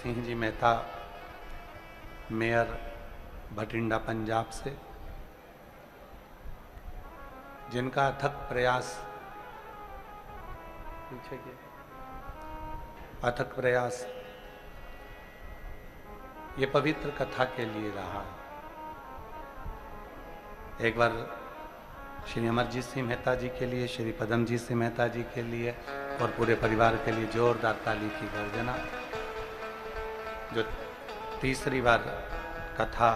Singh ji Mehta, mayor Bathinda Punjab से, जिनका अथक प्रयास ये पवित्र कथा के लिए रहा। एक बार श्री अमरजीत सिंह मेहता जी के लिए, श्री पदमजीत सिंह मेहता जी के लिए और पूरे परिवार के लिए जोरदार ताली की गर्जना। जो तीसरी बार कथा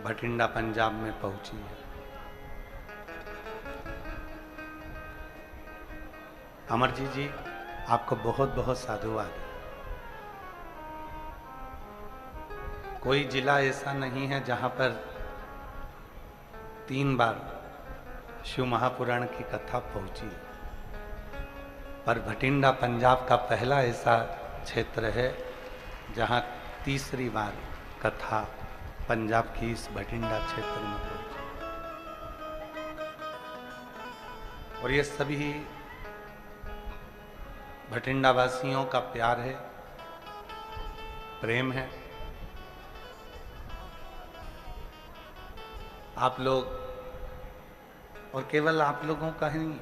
भटिंडा पंजाब में पहुंची है। अमरजीत जी, आपको बहुत बहुत साधुवाद है। कोई जिला ऐसा नहीं है जहां पर 3 बार शिव महापुराण की कथा पहुंची, पर भटिंडा पंजाब का पहला ऐसा क्षेत्र है जहां तीसरी बार कथा पंजाब की इस भटिंडा क्षेत्र में पहुंची। और ये सभी भटिंडा वासियों का प्यार है, प्रेम है। आप लोग, और केवल आप लोगों का ही नहीं,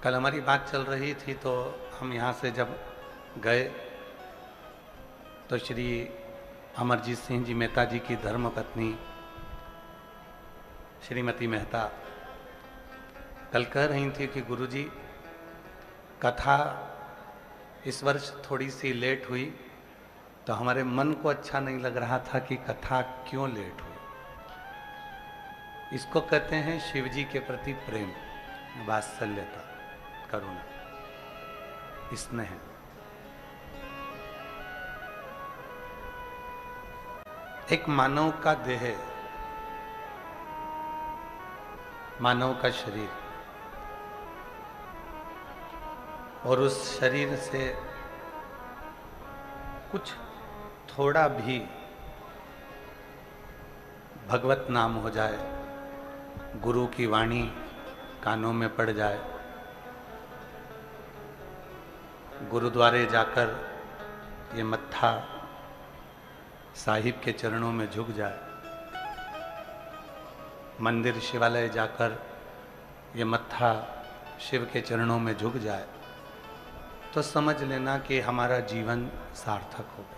कल हमारी बात चल रही थी तो हम यहाँ से जब गए तो श्री अमरजीत सिंह जी मेहता जी की धर्मपत्नी श्रीमती मेहता कल कह रही थी कि गुरुजी, कथा इस वर्ष थोड़ी सी लेट हुई तो हमारे मन को अच्छा नहीं लग रहा था कि कथा क्यों लेट हुई। इसको कहते हैं शिव जी के प्रति प्रेम, वात्सल्यता, करुणा, स्नेह। एक मानव का देह, मानव का शरीर, और उस शरीर से कुछ थोड़ा भी भगवत नाम हो जाए, गुरु की वाणी कानों में पड़ जाए, गुरुद्वारे जाकर ये मत्था साहिब के चरणों में झुक जाए, मंदिर शिवालय जाकर ये मत्था शिव के चरणों में झुक जाए, तो समझ लेना कि हमारा जीवन सार्थक हो गया।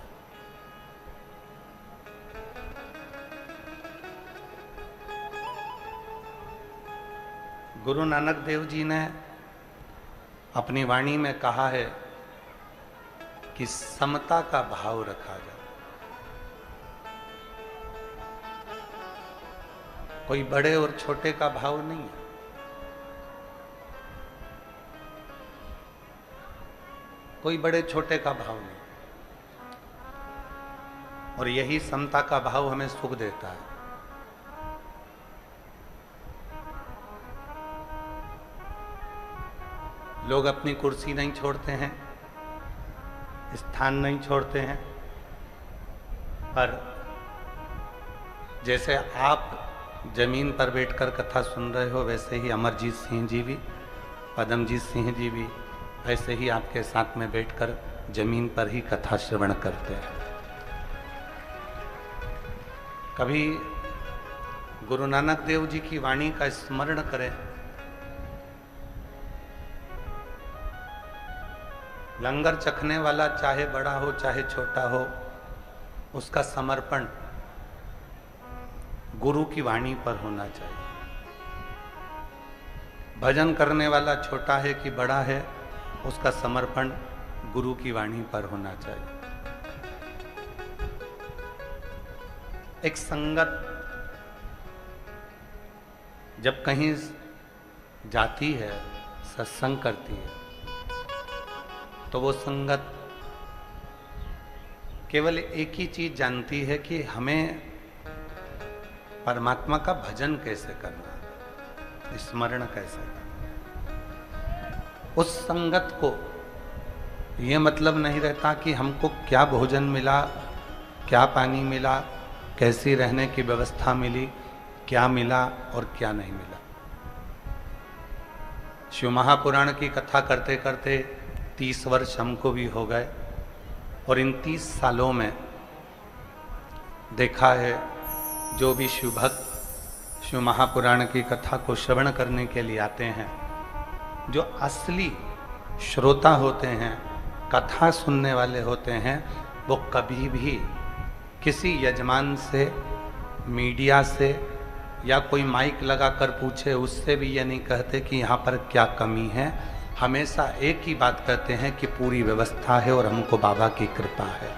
गुरु नानक देव जी ने अपनी वाणी में कहा है कि समता का भाव रखा जाए। कोई बड़े और छोटे का भाव नहीं है। कोई बड़े छोटे का भाव नहीं, और यही समता का भाव हमें सुख देता है। लोग अपनी कुर्सी नहीं छोड़ते हैं, स्थान नहीं छोड़ते हैं, पर जैसे आप जमीन पर बैठकर कथा सुन रहे हो, वैसे ही अमरजीत सिंह जी भी, पदमजीत सिंह जी भी ऐसे ही आपके साथ में बैठकर जमीन पर ही कथा श्रवण करते हैं। कभी गुरु नानक देव जी की वाणी का स्मरण करें। लंगर चखने वाला चाहे बड़ा हो चाहे छोटा हो, उसका समर्पण गुरु की वाणी पर होना चाहिए। भजन करने वाला छोटा है कि बड़ा है, उसका समर्पण गुरु की वाणी पर होना चाहिए। एक संगत जब कहीं जाती है, सत्संग करती है, तो वो संगत केवल एक ही चीज जानती है कि हमें परमात्मा का भजन कैसे करना, स्मरण कैसे करना। उस संगत को ये मतलब नहीं रहता कि हमको क्या भोजन मिला, क्या पानी मिला, कैसी रहने की व्यवस्था मिली, क्या मिला और क्या नहीं मिला। शिव महापुराण की कथा करते करते 30 वर्ष हमको भी हो गए और इन 30 सालों में देखा है जो भी शिव भक्त शिव महापुराण की कथा को श्रवण करने के लिए आते हैं, जो असली श्रोता होते हैं, कथा सुनने वाले होते हैं, वो कभी भी किसी यजमान से, मीडिया से या कोई माइक लगाकर पूछे उससे भी ये नहीं कहते कि यहाँ पर क्या कमी है। हमेशा एक ही बात कहते हैं कि पूरी व्यवस्था है और हमको बाबा की कृपा है,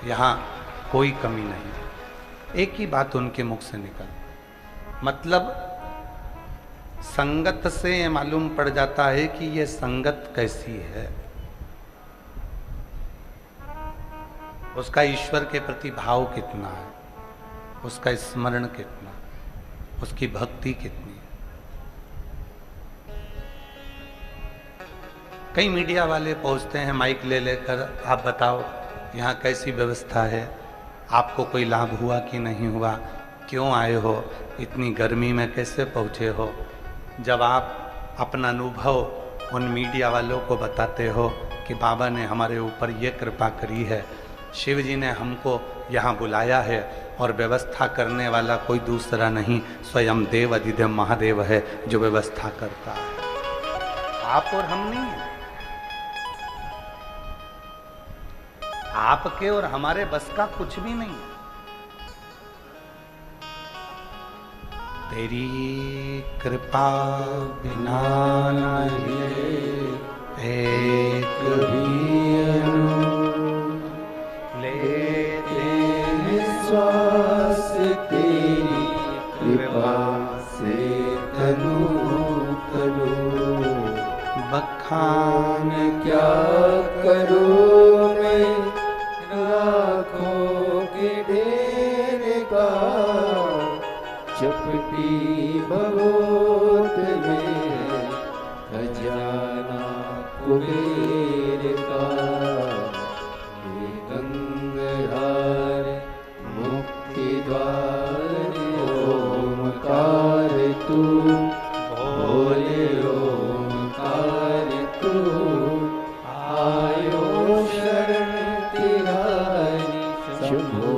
यहाँ कोई कमी नहीं है। एक ही बात उनके मुख से निकल, मतलब संगत से ये मालूम पड़ जाता है कि ये संगत कैसी है, उसका ईश्वर के प्रति भाव कितना है, उसका स्मरण कितना, उसकी भक्ति कितनी है। कई मीडिया वाले पहुंचते हैं माइक ले लेकर, आप बताओ यहाँ कैसी व्यवस्था है, आपको कोई लाभ हुआ कि नहीं हुआ, क्यों आए हो, इतनी गर्मी में कैसे पहुँचे हो। जब आप अपना अनुभव उन मीडिया वालों को बताते हो कि बाबा ने हमारे ऊपर ये कृपा करी है, शिव जी ने हमको यहाँ बुलाया है और व्यवस्था करने वाला कोई दूसरा नहीं, स्वयं देव अधिदेव महादेव है जो व्यवस्था करता है, आप और हम नहीं है। आपके और हमारे बस का कुछ भी नहीं है। तेरी कृपा बिना एक भी लेते श्वास तेरी कृपा से तनु तनु, बखान क्या करूं मैं राखों के ढेर का, चपटी भगोत में खजाना कुबेर का, गंगाधार मुक्ति द्वार ओमकार तू, बोले ओमकार तू, आयो शरण तिहारी शंभो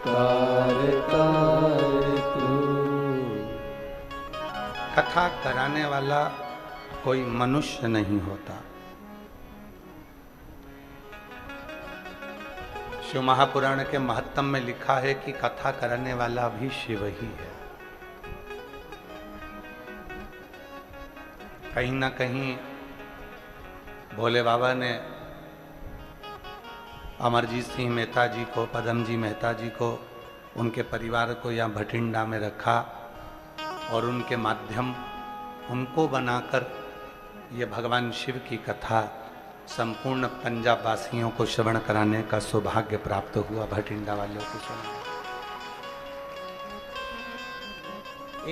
कारतार तू। कथा कराने वाला कोई मनुष्य नहीं होता। शिव महापुराण के महत्तम में लिखा है कि कथा कराने वाला भी शिव ही है। कहीं ना कहीं भोले बाबा ने अमरजीत सिंह मेहता जी को, पदम जी मेहता जी को, उनके परिवार को यहाँ भटिंडा में रखा और उनके माध्यम उनको बनाकर ये भगवान शिव की कथा संपूर्ण पंजाब वासियों को श्रवण कराने का सौभाग्य प्राप्त हुआ, भटिंडा वालों को सुना।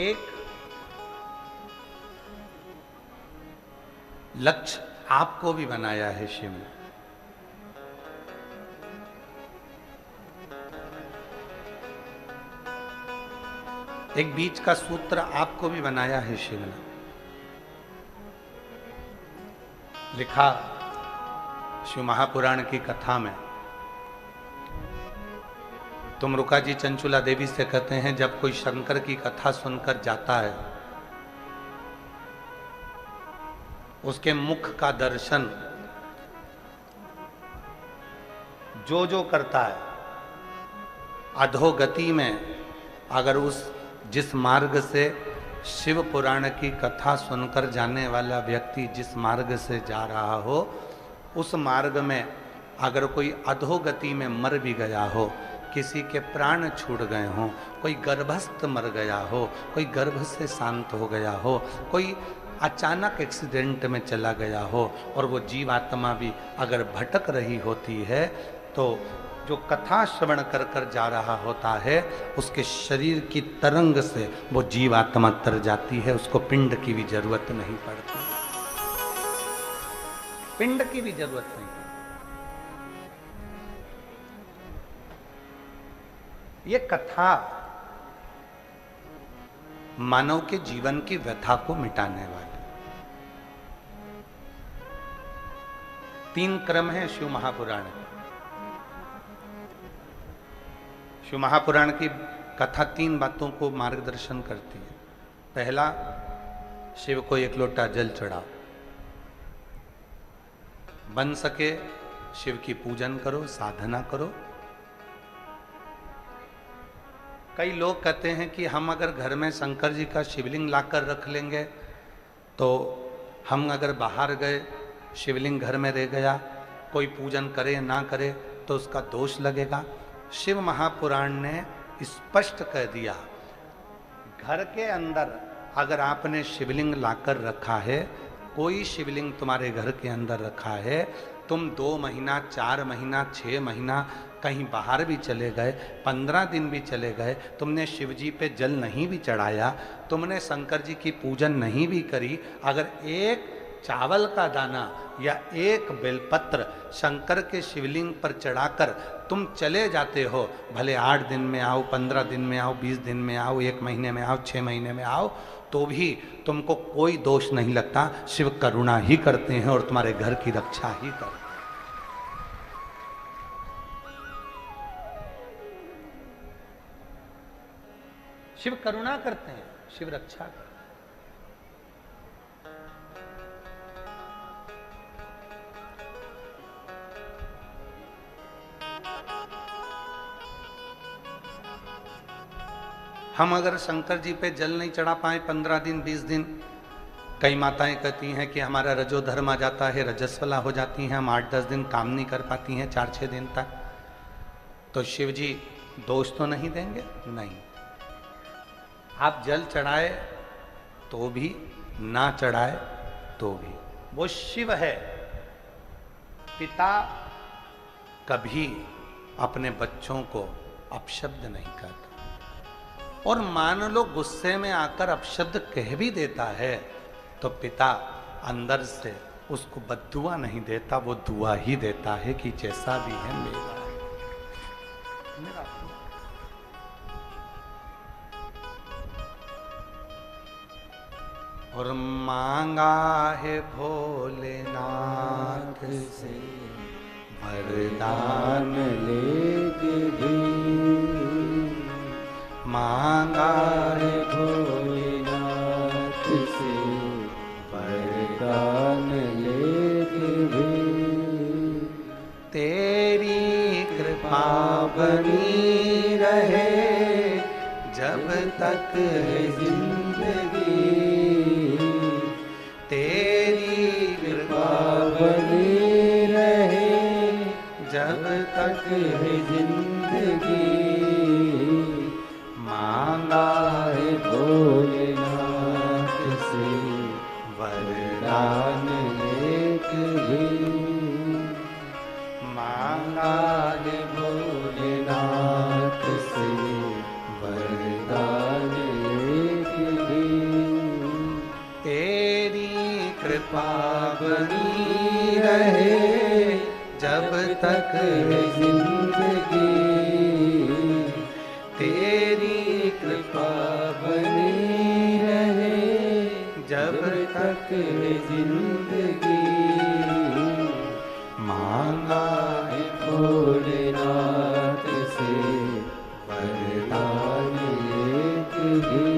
एक लक्ष्य आपको भी बनाया है शिव ने। एक बीच का सूत्र आपको भी बनाया है शिव ने। लिखा शिव महापुराण की कथा में, तुमरुका जी चंचुला देवी से कहते हैं जब कोई शंकर की कथा सुनकर जाता है, उसके मुख का दर्शन जो जो करता है, अधोगति में अगर उस जिस मार्ग से शिव पुराण की कथा सुनकर जाने वाला व्यक्ति जिस मार्ग से जा रहा हो, उस मार्ग में अगर कोई अधोगति में मर भी गया हो, किसी के प्राण छूट गए हों, कोई गर्भस्थ मर गया हो, कोई गर्भ से शांत हो गया हो, कोई अचानक एक्सीडेंट में चला गया हो और वो जीवात्मा भी अगर भटक रही होती है, तो जो कथा श्रवण कर कर जा रहा होता है, उसके शरीर की तरंग से वो जीवात्मा तर जाती है, उसको पिंड की भी जरूरत नहीं पड़ती, पिंड की भी जरूरत नहीं पड़ती। ये कथा मानव के जीवन की व्यथा को मिटाने वाली। 3 क्रम है शिव महापुराण। शिव महापुराण की कथा 3 बातों को मार्गदर्शन करती है। पहला, शिव को 1 लोटा जल चढ़ाओ, बन सके शिव की पूजन करो, साधना करो। कई लोग कहते हैं कि हम अगर घर में शंकर जी का शिवलिंग लाकर रख लेंगे तो हम अगर बाहर गए, शिवलिंग घर में रह गया, कोई पूजन करे ना करे तो उसका दोष लगेगा। शिव महापुराण ने स्पष्ट कह दिया, घर के अंदर अगर आपने शिवलिंग लाकर रखा है, कोई शिवलिंग तुम्हारे घर के अंदर रखा है, तुम 2 महीना, 4 महीना, 6 महीना कहीं बाहर भी चले गए, 15 दिन भी चले गए, तुमने शिव जी पे जल नहीं भी चढ़ाया, तुमने शंकर जी की पूजन नहीं भी करी, अगर एक चावल का दाना या एक बेलपत्र शंकर के शिवलिंग पर चढ़ाकर तुम चले जाते हो, भले 8 दिन में आओ, 15 दिन में आओ, 20 दिन में आओ, 1 महीने में आओ, 6 महीने में आओ, तो भी तुमको कोई दोष नहीं लगता। शिव करुणा ही करते हैं और तुम्हारे घर की रक्षा ही करते हैं। शिव करुणा करते हैं, शिव रक्षा करते हैं। हम अगर शंकर जी पे जल नहीं चढ़ा पाए 15 दिन, 20 दिन, कई माताएं कहती हैं कि हमारा रजोधर्म आ जाता है, रजस्वला हो जाती हैं, हम 8-10 दिन काम नहीं कर पाती हैं, 4-6 दिन तक, तो शिव जी दोष तो नहीं देंगे? नहीं। आप जल चढ़ाए तो भी, ना चढ़ाए तो भी, वो शिव है। पिता कभी अपने बच्चों को अपशब्द नहीं कहता, और मान लो गुस्से में आकर अपशब्द कह भी देता है तो पिता अंदर से उसको बद्दुआ नहीं देता, वो दुआ ही देता है कि जैसा भी है मेरा है, मेरा। और मांगा है भोलेनाथ से वरदान लेके भी, मांगा है भोलेनाथ से वरदान लेके भी, तेरी कृपा बनी रहे जब तक है जिंदगी, तेरी कृपा बनी रहे जब तक है जिंदगी, मांगा है भोलेनाथ से वरदान वरदान लेके भी, मांगा है भोलेनाथ से वरदान लेके भी, तेरी कृपा बनी रहे जब तक है जिंदगी, तेरी कृपा बनी रहे जब तक है जिंदगी, मांगा है भोलेनाथ से वरदान लेके भी,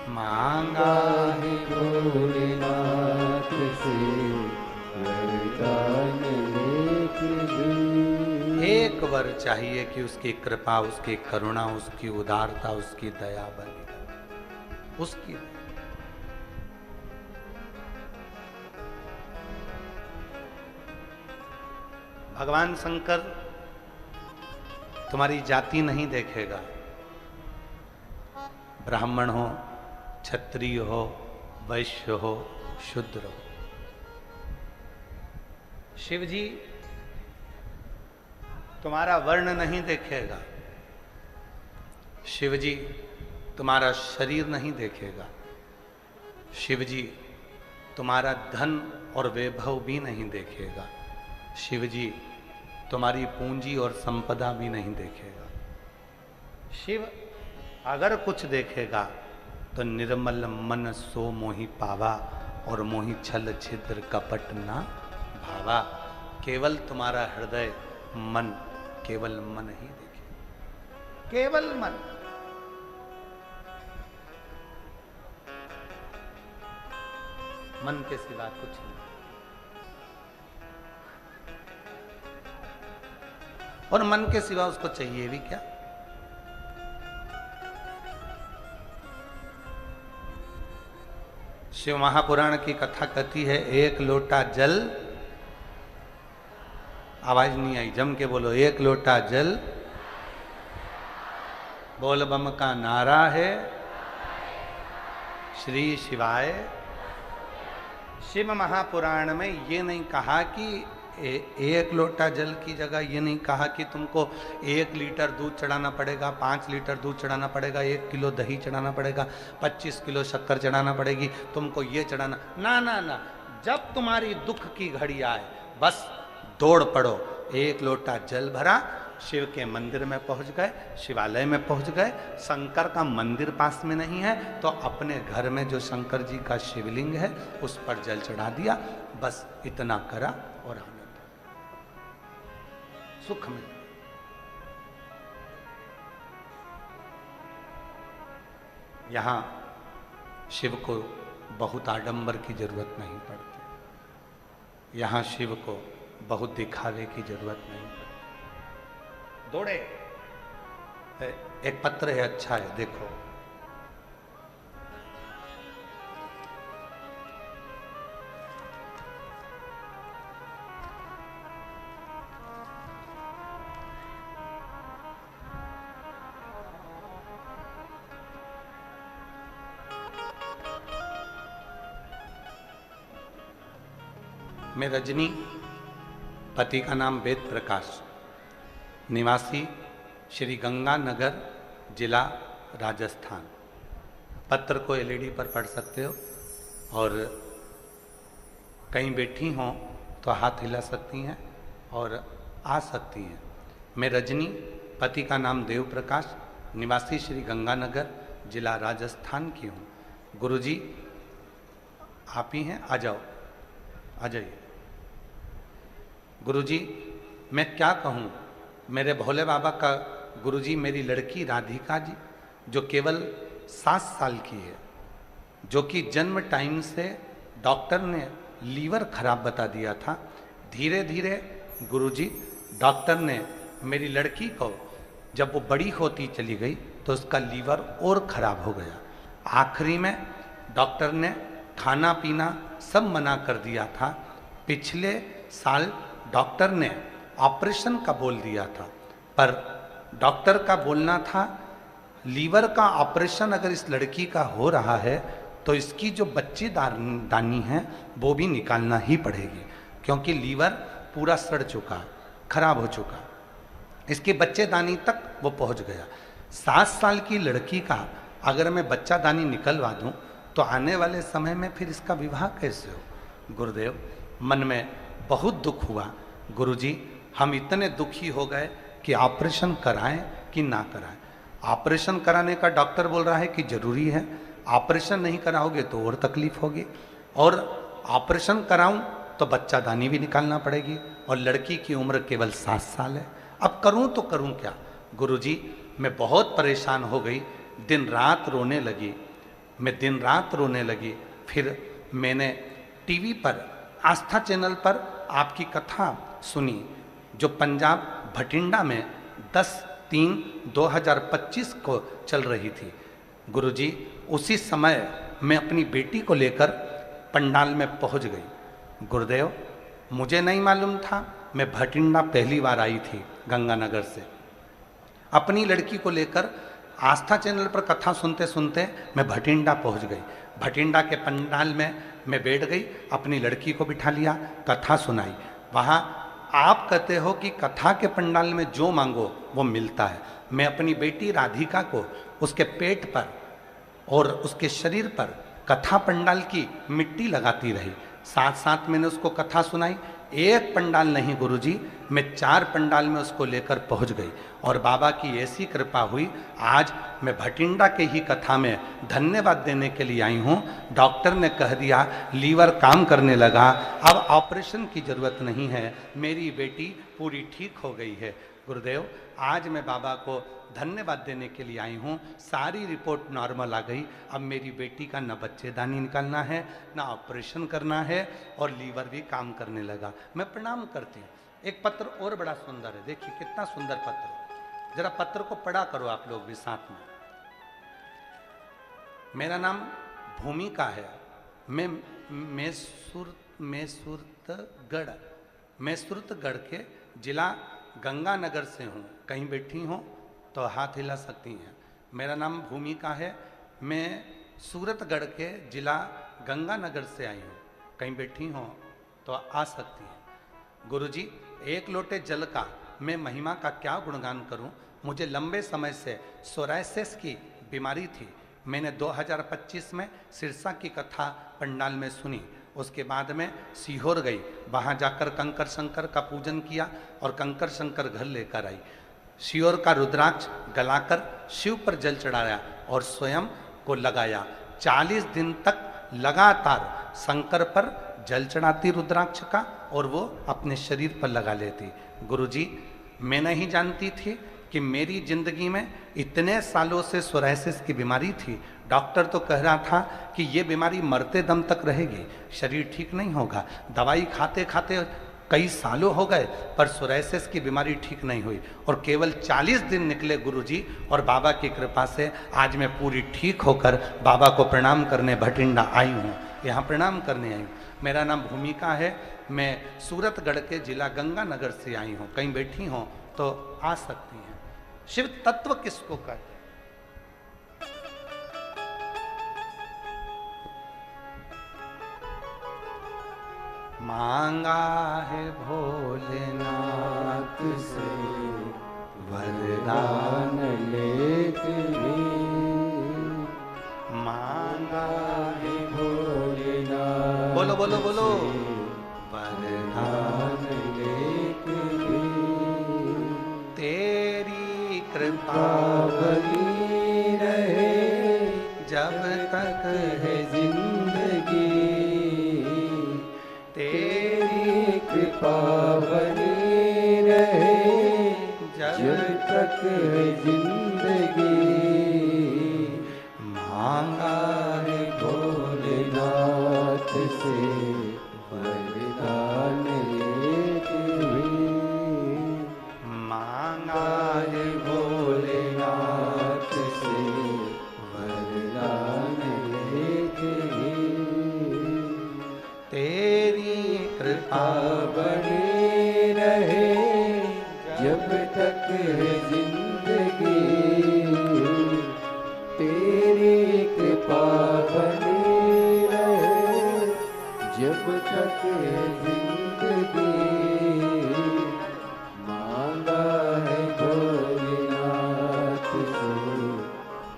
मांगा है भोलेनाथ से वरदान लेके भी। एक वर चाहिए कि उसकी कृपा, उसकी करुणा, उसकी उदारता, उसकी दया बनी रहे, उसकी। भगवान शंकर तुम्हारी जाति नहीं देखेगा, ब्राह्मण हो, क्षत्रिय हो, वैश्य हो, शूद्र हो। शिव जी तुम्हारा वर्ण नहीं देखेगा, शिव जी तुम्हारा शरीर नहीं देखेगा, शिव जी तुम्हारा धन और वैभव भी नहीं देखेगा, शिव जी तुम्हारी पूंजी और संपदा भी नहीं देखेगा। शिव अगर कुछ देखेगा तो निर्मल मन सो मोहि पावा, और मोहि छल छिद्र कपट ना भावा, केवल तुम्हारा हृदय मन, केवल मन ही देखे, केवल मन। मन के सिवा कुछ नहीं। और मन के सिवा उसको चाहिए भी क्या? शिव महापुराण की कथा कहती है, एक लोटा जल, आवाज नहीं आई, जम के बोलो, एक लोटा जल, बोल बम का नारा है, श्री शिवाय। शिव महापुराण में ये नहीं कहा कि एक लोटा जल की जगह ये नहीं कहा कि तुमको 1 लीटर दूध चढ़ाना पड़ेगा, 5 लीटर दूध चढ़ाना पड़ेगा, 1 किलो दही चढ़ाना पड़ेगा, 25 किलो शक्कर चढ़ाना पड़ेगी, तुमको ये चढ़ाना, ना ना ना। जब तुम्हारी दुख की घड़ी आए बस दौड़ पड़ो, 1 लोटा जल भरा, शिव के मंदिर में पहुंच गए, शिवालय में पहुंच गए। शंकर का मंदिर पास में नहीं है तो अपने घर में जो शंकर जी का शिवलिंग है उस पर जल चढ़ा दिया, बस इतना करा और आनंद, सुख में। यहां शिव को बहुत आडंबर की जरूरत नहीं पड़ती, यहां शिव को बहुत दिखावे की जरूरत नहीं पड़ती। दौड़े, एक पत्र है, अच्छा है, देखो। मैं रजनी, पति का नाम वेद प्रकाश, निवासी श्री गंगानगर, जिला राजस्थान। पत्र को एलईडी पर पढ़ सकते हो और कहीं बैठी हों तो हाथ हिला सकती हैं और आ सकती हैं। मैं रजनी, पति का नाम देव प्रकाश, निवासी श्री गंगानगर, जिला राजस्थान की हूँ। गुरुजी आप ही हैं, आ जाओ, आ जाइए। गुरुजी मैं क्या कहूँ, मेरे भोले बाबा का गुरुजी मेरी लड़की राधिका जी, जो केवल 7 साल की है, जो कि जन्म टाइम से डॉक्टर ने लीवर खराब बता दिया था। धीरे धीरे गुरुजी डॉक्टर ने मेरी लड़की को, जब वो बड़ी होती चली गई तो उसका लीवर और खराब हो गया। आखिरी में डॉक्टर ने खाना पीना सब मना कर दिया था। पिछले साल डॉक्टर ने ऑपरेशन का बोल दिया था, पर डॉक्टर का बोलना था लीवर का ऑपरेशन अगर इस लड़की का हो रहा है तो इसकी जो बच्चेदानी है वो भी निकालना ही पड़ेगी, क्योंकि लीवर पूरा सड़ चुका, खराब हो चुका, इसकी बच्चेदानी तक वो पहुंच गया। 7 साल की लड़की का अगर मैं बच्चादानी निकलवा दूं तो आने वाले समय में फिर इसका विवाह कैसे हो? गुरुदेव मन में बहुत दुख हुआ। गुरुजी हम इतने दुखी हो गए कि ऑपरेशन कराएं कि ना कराएं। ऑपरेशन कराने का डॉक्टर बोल रहा है कि जरूरी है, ऑपरेशन नहीं कराओगे तो और तकलीफ होगी, और ऑपरेशन कराऊं तो बच्चादानी भी निकालना पड़ेगी, और लड़की की उम्र केवल 7 साल है। अब करूं तो करूं क्या? गुरुजी मैं बहुत परेशान हो गई, दिन रात रोने लगी, मैं दिन रात रोने लगी। फिर मैंने टीवी पर, आस्था चैनल पर आपकी कथा सुनी, जो पंजाब भटिंडा में 10/3/2025 को चल रही थी। गुरुजी उसी समय मैं अपनी बेटी को लेकर पंडाल में पहुंच गई। गुरुदेव मुझे नहीं मालूम था, मैं भटिंडा पहली बार आई थी गंगानगर से। अपनी लड़की को लेकर आस्था चैनल पर कथा सुनते सुनते मैं भटिंडा पहुंच गई। भटिंडा के पंडाल में मैं बैठ गई, अपनी लड़की को बिठा लिया, कथा सुनाई। वहाँ आप कहते हो कि कथा के पंडाल में जो मांगो वो मिलता है। मैं अपनी बेटी राधिका को उसके पेट पर और उसके शरीर पर कथा पंडाल की मिट्टी लगाती रही। साथ साथ मैंने उसको कथा सुनाई एक पंडाल नहीं गुरुजी, मैं 4 पंडाल में उसको लेकर पहुंच गई और बाबा की ऐसी कृपा हुई। आज मैं भटिंडा के ही कथा में धन्यवाद देने के लिए आई हूँ। डॉक्टर ने कह दिया लीवर काम करने लगा, अब ऑपरेशन की जरूरत नहीं है, मेरी बेटी पूरी ठीक हो गई है। गुरुदेव, आज मैं बाबा को धन्यवाद देने के लिए आई हूँ। सारी रिपोर्ट नॉर्मल आ गई। अब मेरी बेटी का न बच्चेदानी निकालना है, न ऑपरेशन करना है और लीवर भी काम करने लगा। मैं प्रणाम करती हूँ। एक पत्र और बड़ा सुंदर है, देखिए कितना सुंदर पत्र है। जरा पत्र को पढ़ा करो आप लोग भी साथ में। मेरा नाम भूमिका है, मैं मैसूरतगढ़ के जिला गंगानगर से हूँ। कहीं बैठी हो तो हाथ हिला सकती हैं। मेरा नाम भूमिका है, मैं सूरतगढ़ के जिला गंगानगर से आई हूँ। कहीं बैठी हो तो आ सकती हैं। गुरुजी, एक लोटे जल का मैं महिमा का क्या गुणगान करूं। मुझे लंबे समय से सोरायसिस की बीमारी थी। मैंने 2025 में सिरसा की कथा पंडाल में सुनी। उसके बाद में सीहोर गई, वहाँ जाकर कंकर शंकर का पूजन किया और कंकर शंकर घर लेकर आई। सीहोर का रुद्राक्ष गलाकर शिव पर जल चढ़ाया और स्वयं को लगाया। 40 दिन तक लगातार शंकर पर जल चढ़ाती रुद्राक्ष का और वो अपने शरीर पर लगा लेती। गुरुजी, मैं नहीं जानती थी कि मेरी जिंदगी में इतने सालों से सोरायसिस की बीमारी थी। डॉक्टर तो कह रहा था कि ये बीमारी मरते दम तक रहेगी, शरीर ठीक नहीं होगा। दवाई खाते खाते कई सालों हो गए पर सोरायसिस की बीमारी ठीक नहीं हुई और केवल 40 दिन निकले गुरुजी, और बाबा की कृपा से आज मैं पूरी ठीक होकर बाबा को प्रणाम करने भटिंडा आई हूँ। यहाँ प्रणाम करने आई हूँ। मेरा नाम भूमिका है, मैं सूरतगढ़ के जिला गंगानगर से आई हूँ। कहीं बैठी हो तो आ सकती हैं। शिव तत्व किसको कहते हैं? मांगा है भोलेनाथ से वरदान लेके भी मांगा है भोलेनाथ बोलो बोलो बोलो से वरदान लेके भी तेरी कृपा बनी रहे जब तक है जिंदगी, तेरी कृपा बनी रहे जब तक है जिंदगी। मांगा है भोलेनाथ से वरदान लेके भी, मांगा है भोलेनाथ से वरदान लेके भी। तेरी कृपा बनी रहे जब तक है जिंदगी, तेरी कृपा बनी रहे जब तक है जिंदगी। मांगा है भोलेनाथ से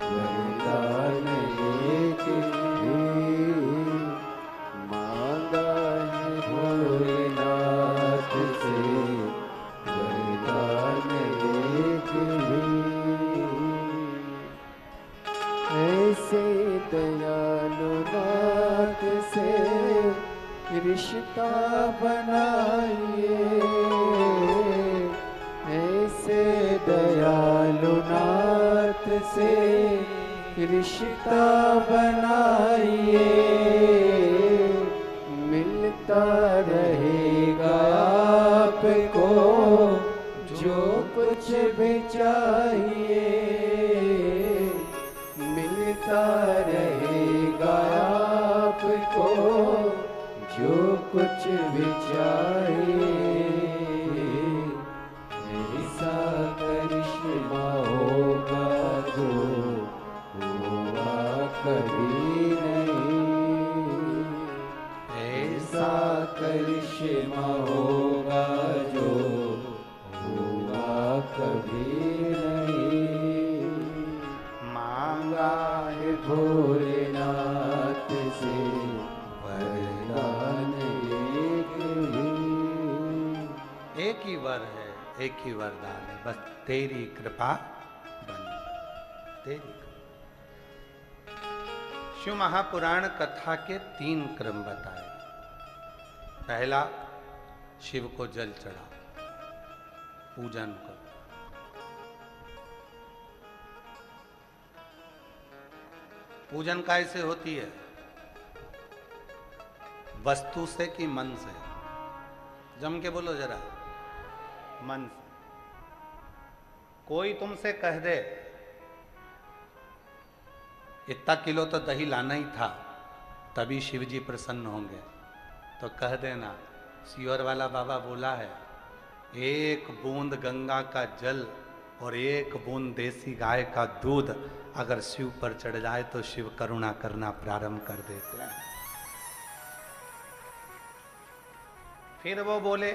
वरदान लेके भी, मांगा है भोलेनाथ से वरदान लेके भी। ऐसे दयालु नाथ से रिश्ता बनाइए, ऐसे दयालु नाथ से रिश्ता बनाइए। मिलता रहेगा आपको जो कुछ भी चाहिए, मिलता रहेगा आपको जो कुछ भी चाहिए। ऐसा करिश्मा होगा जो हुआ कभी नहीं, ऐसा करिश्मा होगा जो हुआ कभी नहीं। मांगा है भोलेनाथ से वरदान लेके एक ही वर है, एक ही वरदान है, बस तेरी कृपा बनी, तेरी कृपा। शिव महापुराण कथा के 3 क्रम बताए। पहला, शिव को जल चढ़ाओ, पूजन करो। पूजन कैसे होती है? वस्तु से कि मन से? जम के बोलो जरा। मन से। कोई तुमसे कह दे इतना किलो तो दही लाना ही था, तभी शिव जी प्रसन्न होंगे, तो कह देना सीवर वाला बाबा बोला है, 1 बूंद गंगा का जल और 1 बूंद देसी गाय का दूध अगर शिव पर चढ़ जाए तो शिव करुणा करना प्रारंभ कर देते हैं। फिर वो बोले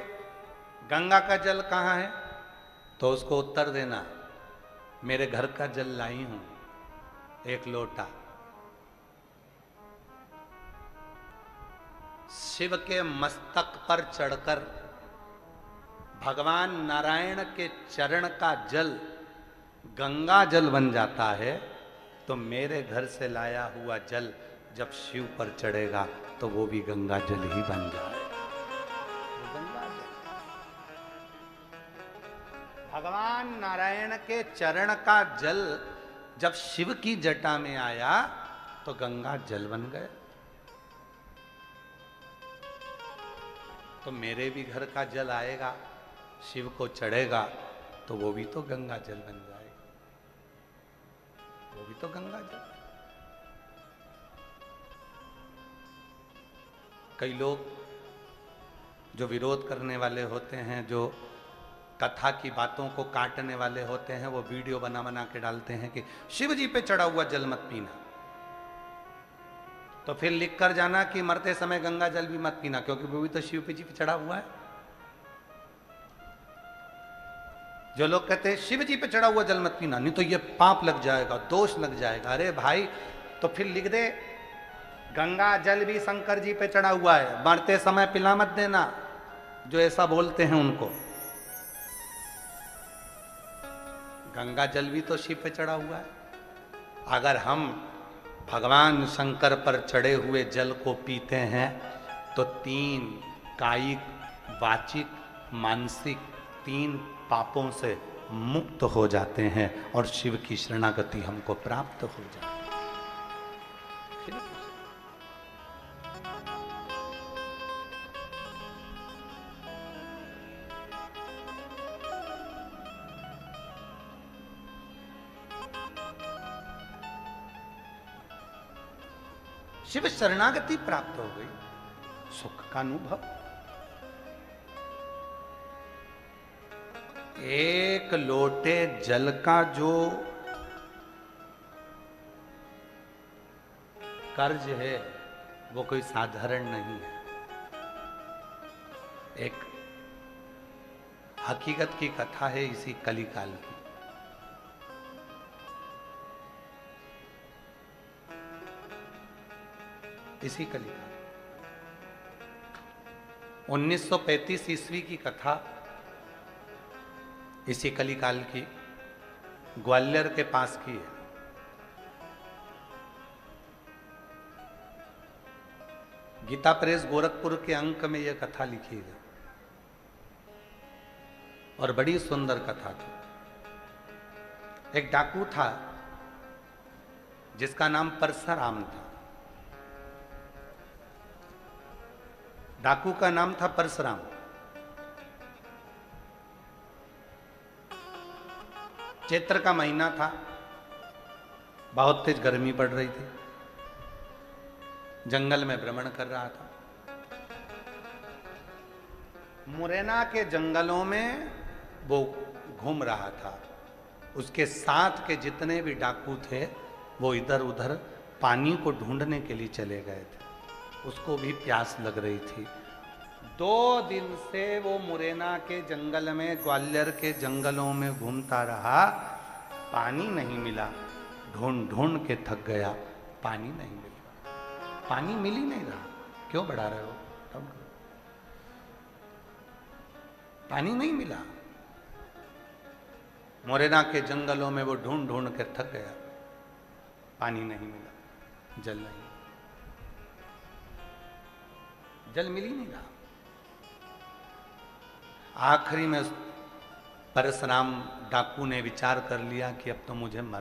गंगा का जल कहाँ है, तो उसको उत्तर देना मेरे घर का जल लाई हूं, 1 लोटा। शिव के मस्तक पर चढ़कर भगवान नारायण के चरण का जल गंगा जल बन जाता है, तो मेरे घर से लाया हुआ जल जब शिव पर चढ़ेगा तो वो भी गंगा जल ही बन जाएगा। गंगा जल, भगवान नारायण के चरण का जल जब शिव की जटा में आया तो गंगा जल बन गए। तो मेरे भी घर का जल आएगा, शिव को चढ़ेगा, तो वो भी तो गंगा जल बन जाएगा, वो भी तो गंगा जल। कई लोग जो विरोध करने वाले होते हैं, जो कथा की बातों को काटने वाले होते हैं, वो वीडियो बना बना के डालते हैं कि शिव जी पे चढ़ा हुआ जल मत पीना। तो फिर लिख कर जाना कि मरते समय गंगा जल भी मत पीना, क्योंकि वो भी तो शिव जी पे चढ़ा हुआ है। जो लोग कहते हैं शिव जी पे चढ़ा हुआ जल मत पीना, नहीं तो ये पाप लग जाएगा, दोष लग जाएगा। अरे भाई, तो फिर लिख दे गंगा जल भी शंकर जी पे चढ़ा हुआ है, मरते समय पिला मत देना, जो ऐसा बोलते हैं उनको। गंगा जल भी तो शिव पे चढ़ा हुआ है। अगर हम भगवान शंकर पर चढ़े हुए जल को पीते हैं तो 3 कायिक, वाचिक, मानसिक 3 पापों से मुक्त हो जाते हैं और शिव की शरणागति हमको प्राप्त हो जाती है। शिव शरणागति प्राप्त हो गई, सुख का अनुभव। 1 लोटे जल का जो कर्ज है वो कोई साधारण नहीं है। एक हकीकत की कथा है इसी कलिकाल की। इसी कलिकाल 1935 ईस्वी की कथा, इसी कलिकाल की, ग्वालियर के पास की है। गीता प्रेस गोरखपुर के अंक में यह कथा लिखी है और बड़ी सुंदर कथा थी। एक डाकू था जिसका नाम परसराम था। डाकू का नाम था परसराम। चैत्र का महीना था, बहुत तेज गर्मी पड़ रही थी। जंगल में भ्रमण कर रहा था। मुरैना के जंगलों में वो घूम रहा था। उसके साथ के जितने भी डाकू थे वो इधर उधर पानी को ढूंढने के लिए चले गए थे। उसको भी प्यास लग रही थी। 2 दिन से वो मुरैना के जंगल में, ग्वालियर के जंगलों में घूमता रहा, पानी नहीं मिला। ढूंढ ढूंढ के थक गया, पानी नहीं मिला। पानी मिल ही नहीं रहा। क्यों बढ़ा रहे हो? पानी नहीं मिला। मोरेना के जंगलों में वो ढूंढ ढूंढ कर थक गया, पानी नहीं मिला, जल नहीं, जल मिल ही नहीं रहा। आखिरी में परशुराम डाकू ने विचार कर लिया कि अब तो मुझे मर